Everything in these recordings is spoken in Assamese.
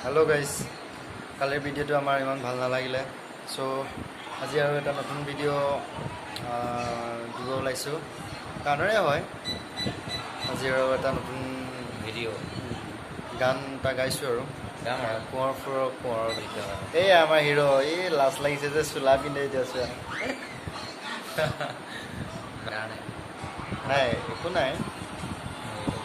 হেল্ল' গাইজ, কালিৰ ভিডিঅ'টো আমাৰ ইমান ভাল নালাগিলে, চ' আজি আৰু এটা নতুন ভিডিঅ' দিব ওলাইছোঁ। গানৰে হয়। আজি আৰু এটা নতুন ভিডিঅ' গান এটা গাইছোঁ আৰু গাম আৰু কোঁৱৰ ফুৰৰ কোঁৱৰৰ ভিডিঅ' এই আমাৰ হিৰ' এই লাজ লাগিছে যে চোলা পিন্ধি দিছে। নাই একো নাই,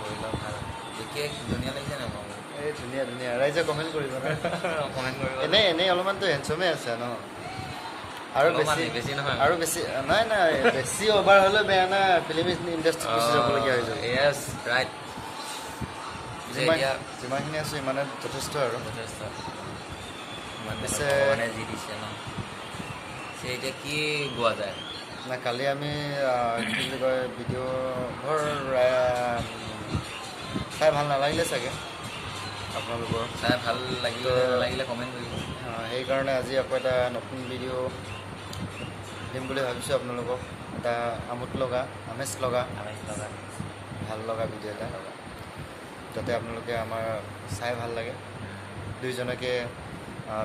কৰি লওক ভাল বিশেষ ধুনীয়া লাগিছে নাই বাৰু এই ধুনীয়া ধুনীয়া ৰাইজে কমেণ্ট কৰিব ন। কমেণ্ট কৰিব এনেই অলপমানতো হেণ্ডচমে আছে ন। আৰু বেছি নহয় আৰু বেছি নাই বেছি অভাৰ হ'লে বেয়া না, ফিল্ম ইণ্ডাষ্ট্ৰীত গুচি যাবলগীয়া হৈ যাব। য়েছ ৰাইট যিমানখিনি আছোঁ ইমানে যথেষ্ট আৰু যথেষ্ট পিছে ভগৱানে যি দিছে ন। এতিয়া কি গোৱা যায় না কালি আমি কি বুলি কয় ভিডিঅ'বোৰ চাই ভাল নালাগিলে চাগে আপোনালোকৰ। চাই ভাল লাগিলে কমেণ্ট কৰিব। সেইকাৰণে আজি আকৌ এটা নতুন ভিডিঅ' দিম বুলি ভাবিছোঁ আপোনালোকক। এটা আমেজ লগা ভাল লগা ভিডিঅ' এটা, যাতে আপোনালোকে আমাৰ চাই ভাল লাগে। দুইজনকে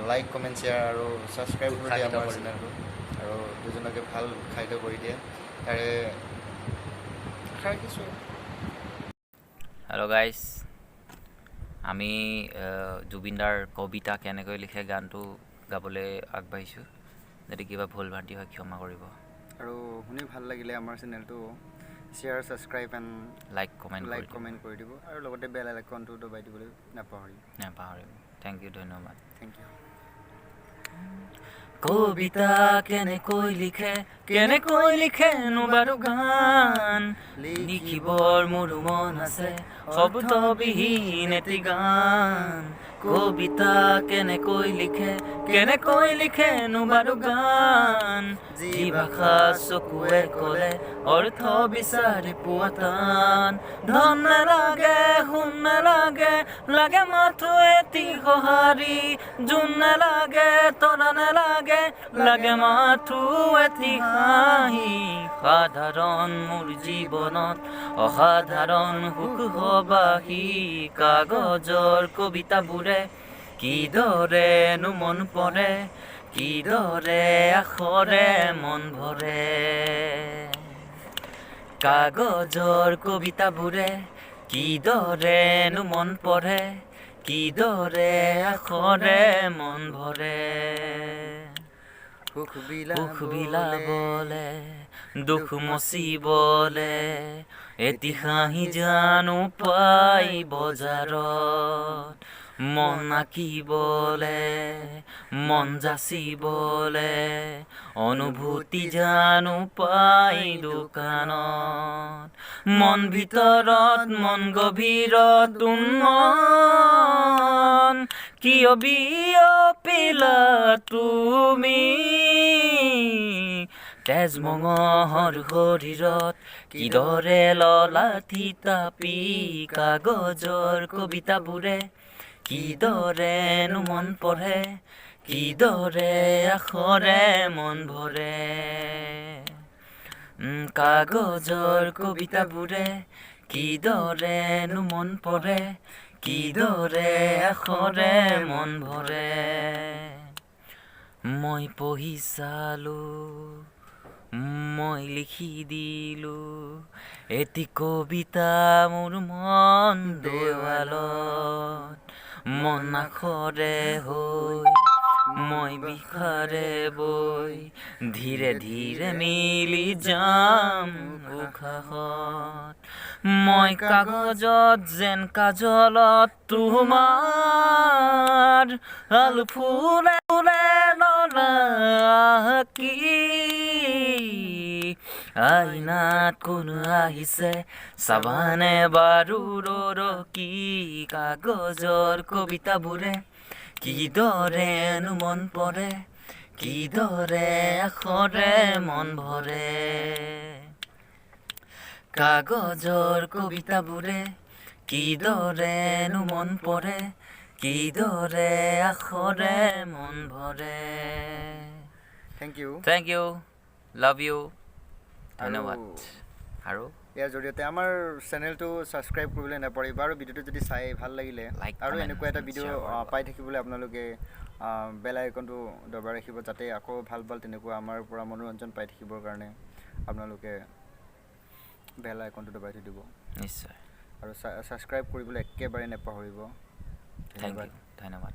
লাইক কমেণ্ট শ্বেয়াৰ আৰু ছাবস্ক্ৰাইব কৰি দিয়ে আমাৰ চেনেলটো, আৰু দুজনকে ভাল উৎসাহিত কৰি দিয়ে, তাৰে আশা ৰাখিছোঁ। হেল্ল' গাইজ, আমি জুবিনদাৰ কবিতা কেনেকৈ লিখে গানটো গাবলৈ আগবাঢ়িছোঁ। যদি কিবা ভুল ভ্ৰান্তি হয় ক্ষমা কৰিব। আৰু শুনি ভাল লাগিলে আমাৰ চেনেলটো share subscribe and like comment কৰি দিব, আৰু লগতে বেল আইকনটো দবাই দিবলৈ নাপাহৰিব। থেংক ইউ, ধন্যবাদ। Thank you. কবিতা কেনেকৈ লিখেনো বাৰু গান, লিখিবৰ মোৰো মন আছে শব্দবিহীন এটি গান। কবিতা কেনেকৈ লিখেনো বাৰু গান, যি ভাষা চকুৱে ক'লে অৰ্থ বিচাৰি পোৱা টান। ধন নালাগে সোণ নালাগে, লাগে মাথো এটি সঁহাৰি। জোন নালাগে তৰা নালাগে, লাগে মাথো এটি হাঁহি। সাধাৰণ মোৰ জীৱনত অসাধাৰণ সুখ সবাহি। কাগজৰ কবিতাবোৰে কিদৰেনো মন পৰে, কিদৰে আখৰে মন ভৰে। কাগজৰ কবিতাবোৰে কিদৰেনো মন পৰে, কিদৰে আখৰে মন ভৰে। সুখ বিলাবলে দুখ মচিবলে, এটি হাঁহি জানো পাই বজাৰত। মন আঁকিবলে মন যাচিবলে, অনুভূতি জানো পাই দোকানত। মন ভিতৰত মন গভীৰত উন্মন, কিয় বিয়পিলা তুমি তেজ মঙহৰ শৰীৰত, কিদৰে ললা থিতাপি। কাগজৰ কবিতাবোৰে কিদৰেনো মন পঢ়ে, কিদৰে আখৰে মন ভৰে। কাগজৰ কবিতাবোৰে কিদৰেনো মন পঢ়ে, কিদৰে আখৰে মন ভৰে। মই পঢ়ি চালো, মই লিখি দিলো এটি কবিতা মোৰ মন দেৱালত। মন আখৰে হৈ মই বিষাৰে বৈ, ধীৰে ধীৰে মিলি যাম উশাহত। মই কাগজত যেন কাজলত তোমাৰ আলু ফুলে ললা আঁকি। আইনাত কোনো আহিছে চাবানে বাৰু ৰকি। কাগজৰ কবিতাবোৰে কিদৰেনো মন পৰে, কিদৰে আখৰে মন ভৰে। কাগজৰ কবিতাবোৰে কিদৰেনো মন পৰে, কিদৰে আখৰে মন ভৰে। Thank U. লাভ ইউ, ধন্যবাদ। আৰু ইয়াৰ জৰিয়তে আমাৰ চেনেলটো ছাবস্ক্ৰাইব কৰিবলৈ নাপাহৰিব আৰু ভিডিঅ'টো যদি চাই ভাল লাগিলে Like, আৰু comment, এনেকুৱা এটা ভিডিঅ' share কৰিব। পাই থাকিবলৈ আপোনালোকে বেল আইকনটো দবাই ৰাখিব যাতে আকৌ ভাল তেনেকুৱা আমাৰ পৰা মনোৰঞ্জন পাই থাকিবৰ কাৰণে আপোনালোকে বেল আইকনটো দবাই থৈ দিব নিশ্চয় আৰু ছাবস্ক্ৰাইব কৰিবলৈ একেবাৰে নাপাহৰিব থেংক ইউ ধন্যবাদ